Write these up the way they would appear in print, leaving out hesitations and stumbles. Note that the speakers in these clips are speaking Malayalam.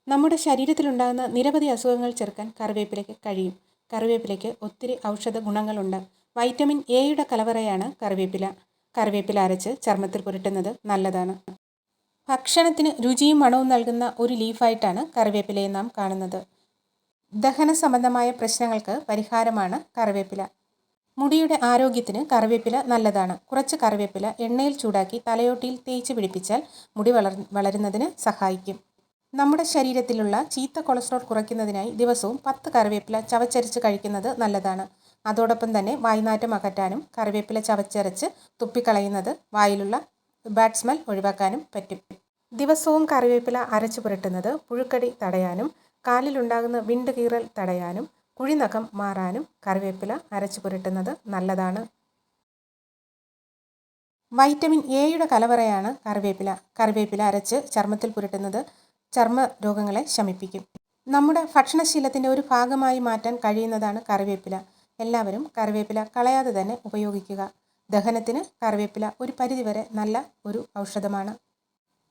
നമ്മുടെ ശരീരത്തിലുണ്ടാകുന്ന നിരവധി അസുഖങ്ങൾ ചെറുക്കാൻ കറിവേപ്പിലയ്ക്ക് കഴിയും. കറിവേപ്പിലയ്ക്ക് ഒത്തിരി ഔഷധ ഗുണങ്ങളുണ്ട്. വൈറ്റമിൻ എയുടെ കലവറയാണ് കറിവേപ്പില. കറിവേപ്പില അരച്ച് ചർമ്മത്തിൽ പുരട്ടുന്നത് നല്ലതാണ്. ഭക്ഷണത്തിന് രുചിയും മണവും നൽകുന്ന ഒരു ലീഫായിട്ടാണ് കറിവേപ്പിലയെ നാം കാണുന്നത്. ദഹന സംബന്ധമായ പ്രശ്നങ്ങൾക്ക് പരിഹാരമാണ് കറിവേപ്പില. മുടിയുടെ ആരോഗ്യത്തിന് കറിവേപ്പില നല്ലതാണ്. കുറച്ച് കറിവേപ്പില എണ്ണയിൽ ചൂടാക്കി തലയോട്ടിയിൽ തേച്ച് പിടിപ്പിച്ചാൽ മുടി വളരുന്നതിന് സഹായിക്കും. നമ്മുടെ ശരീരത്തിലുള്ള ചീത്ത കൊളസ്ട്രോൾ കുറയ്ക്കുന്നതിനായി ദിവസവും 10 കറിവേപ്പില ചവച്ചരച്ച് കഴിക്കുന്നത് നല്ലതാണ്. അതോടൊപ്പം തന്നെ വായ്നാറ്റം അകറ്റാനും കറിവേപ്പില ചവച്ചരച്ച് തുപ്പിക്കളയുന്നത് വായിലുള്ള ബാഡ് സ്മെൽ ഒഴിവാക്കാനും പറ്റും. ദിവസവും കറിവേപ്പില അരച്ചു പുരട്ടുന്നത് പുഴുക്കടി തടയാനും കാലിലുണ്ടാകുന്ന വിണ്ട് കീറൽ തടയാനും കുഴിനഖം മാറാനും കറിവേപ്പില അരച്ചു പുരട്ടുന്നത് നല്ലതാണ്. വൈറ്റമിൻ എയുടെ കലവറയാണ് കറിവേപ്പില. കറിവേപ്പില അരച്ച് ചർമ്മത്തിൽ പുരട്ടുന്നത് ചർമ്മ രോഗങ്ങളെ ശമിപ്പിക്കും. നമ്മുടെ ഭക്ഷണശീലത്തിൻ്റെ ഒരു ഭാഗമായി മാറ്റാൻ കഴിയുന്നതാണ് കറിവേപ്പില. എല്ലാവരും കറിവേപ്പില കളയാതെ തന്നെ ഉപയോഗിക്കുക. ദഹനത്തിന് കറിവേപ്പില ഒരു പരിധിവരെ നല്ല ഒരു ഔഷധമാണ്.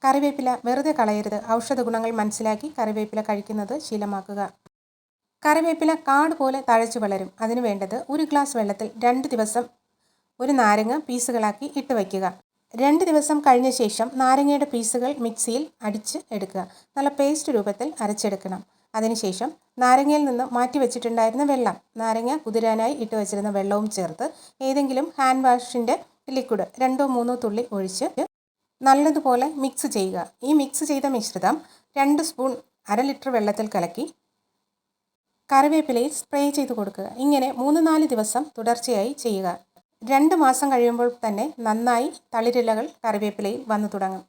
കറിവേപ്പില വെറുതെ കളയരുത്. ഔഷധ ഗുണങ്ങൾ മനസ്സിലാക്കി കറിവേപ്പില കഴിക്കുന്നത് ശീലമാക്കുക. കറിവേപ്പില കാട് പോലെ തഴച്ചു വളരും. അതിനു വേണ്ടത് ഒരു ഗ്ലാസ് വെള്ളത്തിൽ 2 ദിവസം ഒരു നാരങ്ങ പീസുകളാക്കി ഇട്ട് വയ്ക്കുക. 2 ദിവസം കഴിഞ്ഞ ശേഷം നാരങ്ങയുടെ പീസുകൾ മിക്സിയിൽ അടിച്ച് എടുക്കുക. നല്ല പേസ്റ്റ് രൂപത്തിൽ അരച്ചെടുക്കണം. അതിനുശേഷം നാരങ്ങയിൽ നിന്ന് മാറ്റി വെച്ചിട്ടുണ്ടായിരുന്ന വെള്ളം, നാരങ്ങ കുതിരാനായി ഇട്ട് വെച്ചിരുന്ന വെള്ളവും ചേർത്ത് ഏതെങ്കിലും ഹാൻഡ് വാഷിൻ്റെ ലിക്വിഡ് 2-3 തുള്ളി ഒഴിച്ച് നല്ലതുപോലെ മിക്സ് ചെയ്യുക. ഈ മിക്സ് ചെയ്ത മിശ്രിതം 2 സ്പൂൺ 1/2 ലിറ്റർ വെള്ളത്തിൽ കലക്കി കറിവേപ്പിലയിൽ സ്പ്രേ ചെയ്ത് കൊടുക്കുക. ഇങ്ങനെ 3-4 ദിവസം തുടർച്ചയായി ചെയ്യുക. 2 മാസം കഴിയുമ്പോൾ തന്നെ നന്നായി തളിരിലകൾ കറിവേപ്പിലയിൽ വന്നു തുടങ്ങും.